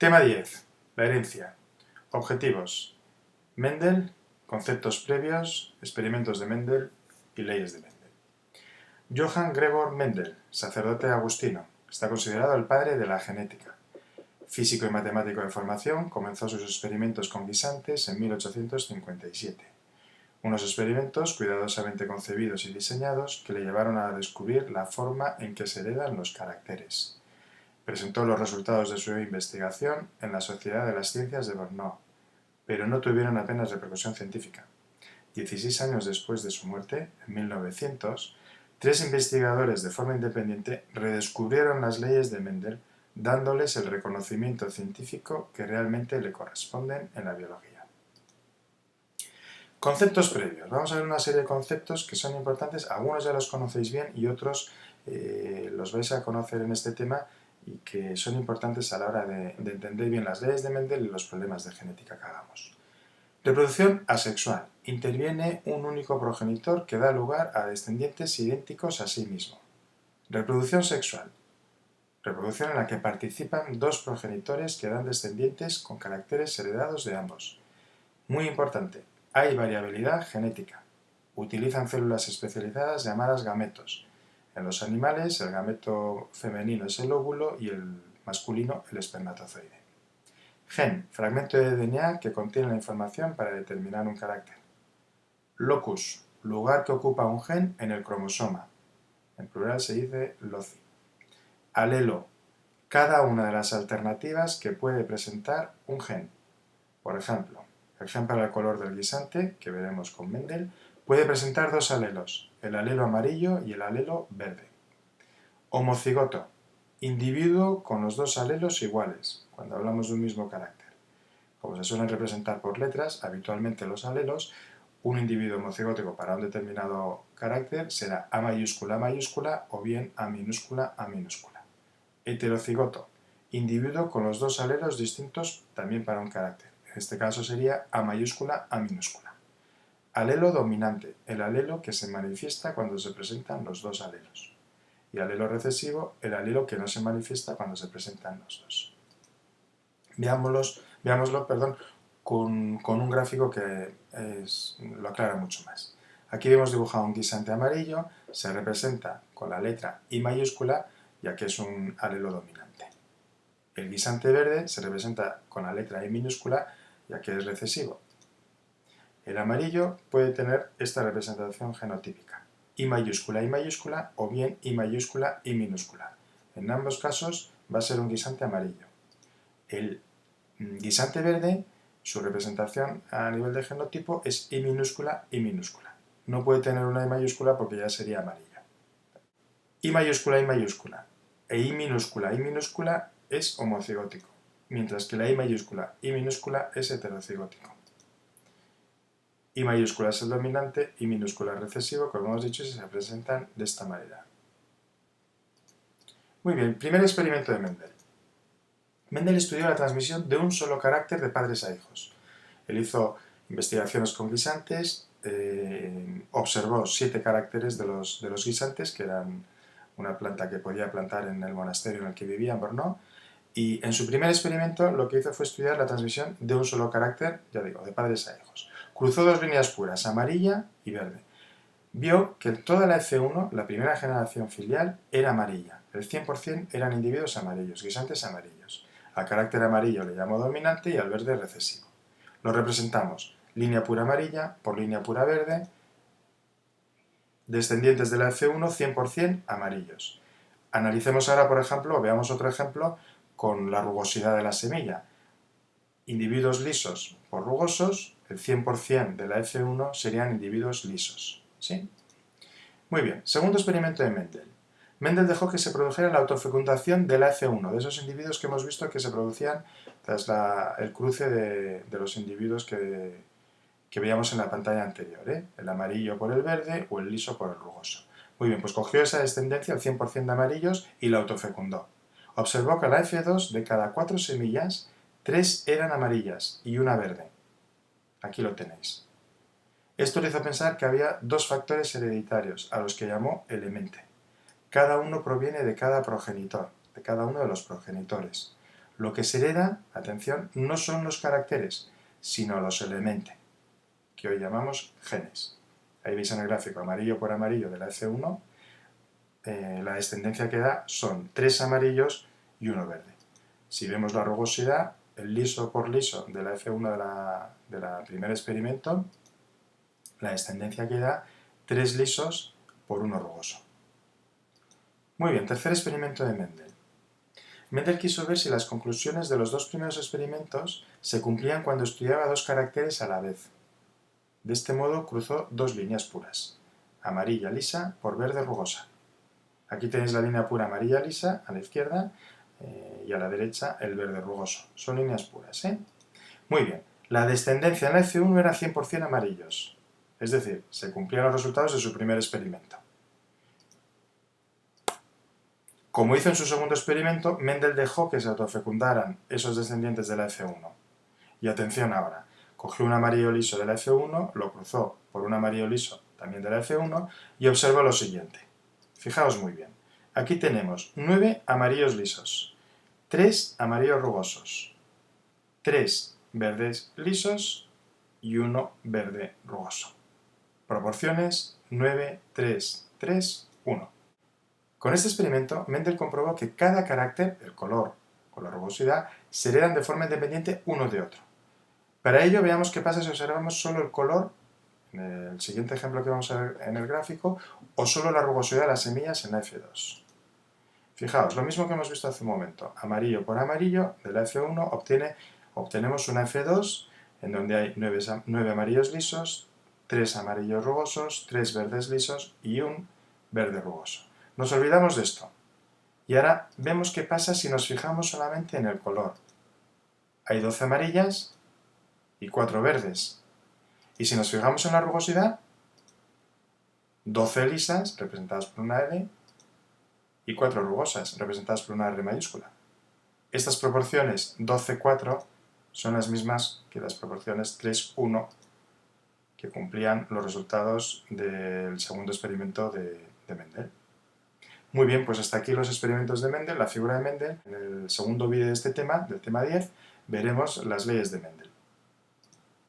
Tema 10. La herencia. Objetivos. Mendel, conceptos previos, experimentos de Mendel y leyes de Mendel. Johann Gregor Mendel, sacerdote agustino, está considerado el padre de la genética. Físico y matemático de formación, comenzó sus experimentos con guisantes en 1857. Unos experimentos cuidadosamente concebidos y diseñados que le llevaron a descubrir la forma en que se heredan los caracteres. Presentó los resultados de su investigación en la Sociedad de las Ciencias de Brno, pero no tuvieron apenas repercusión científica. 16 años después de su muerte, en 1900, 3 investigadores de forma independiente redescubrieron las leyes de Mendel, dándoles el reconocimiento científico que realmente le corresponden en la biología. Conceptos previos. Vamos a ver una serie de conceptos que son importantes. Algunos ya los conocéis bien y otros los vais a conocer en este tema y que son importantes a la hora de entender bien las leyes de Mendel y los problemas de genética que hagamos. Reproducción asexual. Interviene un único progenitor que da lugar a descendientes idénticos a sí mismo. Reproducción sexual. Reproducción en la que participan dos progenitores que dan descendientes con caracteres heredados de ambos. Muy importante, hay variabilidad genética. Utilizan células especializadas llamadas gametos. En los animales, el gameto femenino es el óvulo y el masculino el espermatozoide. Gen, fragmento de DNA que contiene la información para determinar un carácter. Locus, lugar que ocupa un gen en el cromosoma. En plural se dice loci. Alelo, cada una de las alternativas que puede presentar un gen. Por ejemplo, el gen para el color del guisante, que veremos con Mendel, puede presentar dos alelos, el alelo amarillo y el alelo verde. Homocigoto, individuo con los dos alelos iguales, cuando hablamos de un mismo carácter. Como se suelen representar por letras, habitualmente los alelos, un individuo homocigótico para un determinado carácter será A mayúscula o bien A minúscula. Heterocigoto, individuo con los dos alelos distintos también para un carácter. En este caso sería A minúscula. Alelo dominante, el alelo que se manifiesta cuando se presentan los dos alelos. Y alelo recesivo, el alelo que no se manifiesta cuando se presentan los dos. Veámoslo con un gráfico que lo aclara mucho más. Aquí vemos dibujado un guisante amarillo, se representa con la letra I mayúscula, ya que es un alelo dominante. El guisante verde se representa con la letra I minúscula, ya que es recesivo. El amarillo puede tener esta representación genotípica, I mayúscula o bien I mayúscula, I minúscula. En ambos casos va a ser un guisante amarillo. El guisante verde, su representación a nivel de genotipo es I minúscula. No puede tener una I mayúscula porque ya sería amarillo. I mayúscula e I minúscula es homocigótico, mientras que la I minúscula es heterocigótico. I mayúscula es el dominante, I minúscula es recesivo, como hemos dicho, y se representan de esta manera. Muy bien, primer experimento de Mendel. Mendel estudió la transmisión de un solo carácter de padres a hijos. Él hizo investigaciones con guisantes, observó 7 caracteres de los guisantes, que eran una planta que podía plantar en el monasterio en el que vivía, en Brno, y en su primer experimento lo que hizo fue estudiar la transmisión de un solo carácter, ya digo, de padres a hijos. Cruzó dos líneas puras, amarilla y verde. Vio que toda la F1, la primera generación filial, era amarilla. El 100% eran individuos amarillos, guisantes amarillos. Al carácter amarillo le llamó dominante y al verde recesivo. Lo representamos línea pura amarilla por línea pura verde, descendientes de la F1 100% amarillos. Analicemos ahora, por ejemplo, veamos otro ejemplo con la rugosidad de la semilla. Individuos lisos por rugosos, el 100% de la F1 serían individuos lisos. ¿Sí? Muy bien, segundo experimento de Mendel. Mendel dejó que se produjera la autofecundación de la F1, de esos individuos que hemos visto que se producían tras el cruce de los individuos que veíamos en la pantalla anterior, el amarillo por el verde o el liso por el rugoso. Muy bien, pues cogió esa descendencia, el 100% de amarillos, y la autofecundó. Observó que la F2, de cada 4 semillas, 3 eran amarillas y una verde. Aquí lo tenéis. Esto le hizo pensar que había 2 factores hereditarios, a los que llamó elemente. Cada uno proviene de cada progenitor, de cada uno de los progenitores. Lo que se hereda, atención, no son los caracteres, sino los elementos, que hoy llamamos genes. Ahí veis en el gráfico amarillo por amarillo de la F1, la descendencia que da son 3 amarillos y 1 verde. Si vemos la rugosidad, el liso por liso de la F1 de la primer experimento, la descendencia que da 3 lisos por 1 rugoso. Muy bien, tercer experimento de Mendel. Mendel quiso ver si las conclusiones de los dos primeros experimentos se cumplían cuando estudiaba dos caracteres a la vez. De este modo cruzó dos líneas puras, amarilla lisa por verde rugosa. Aquí tenéis la línea pura amarilla lisa a la izquierda y a la derecha el verde rugoso. Son líneas puras, ¿eh? Muy bien, la descendencia en la F1 era 100% amarillos, es decir, se cumplían los resultados de su primer experimento. Como hizo en su segundo experimento, Mendel dejó que se autofecundaran esos descendientes de la F1. Y atención ahora, cogió un amarillo liso de la F1, lo cruzó por un amarillo liso también de la F1 y observó lo siguiente. Fijaos muy bien. Aquí tenemos 9 amarillos lisos, 3 amarillos rugosos, 3 verdes lisos y 1 verde rugoso. Proporciones 9, 3, 3, 1. Con este experimento, Mendel comprobó que cada carácter, el color o la rugosidad, se heredan de forma independiente uno de otro. Para ello, veamos qué pasa si observamos solo el color, en el siguiente ejemplo que vamos a ver en el gráfico, o solo la rugosidad de las semillas en la F2. Fijaos, lo mismo que hemos visto hace un momento, amarillo por amarillo, de la F1 obtenemos una F2 en donde hay 9 amarillos lisos, 3 amarillos rugosos, 3 verdes lisos y un verde rugoso. Nos olvidamos de esto. Y ahora vemos qué pasa si nos fijamos solamente en el color. Hay 12 amarillas y 4 verdes. Y si nos fijamos en la rugosidad, 12 lisas, representadas por una L, y 4 rugosas, representadas por una R mayúscula. Estas proporciones 12-4 son las mismas que las proporciones 3-1 que cumplían los resultados del segundo experimento de Mendel. Muy bien, pues hasta aquí los experimentos de Mendel, la figura de Mendel. En el segundo vídeo de este tema, del tema 10, veremos las leyes de Mendel.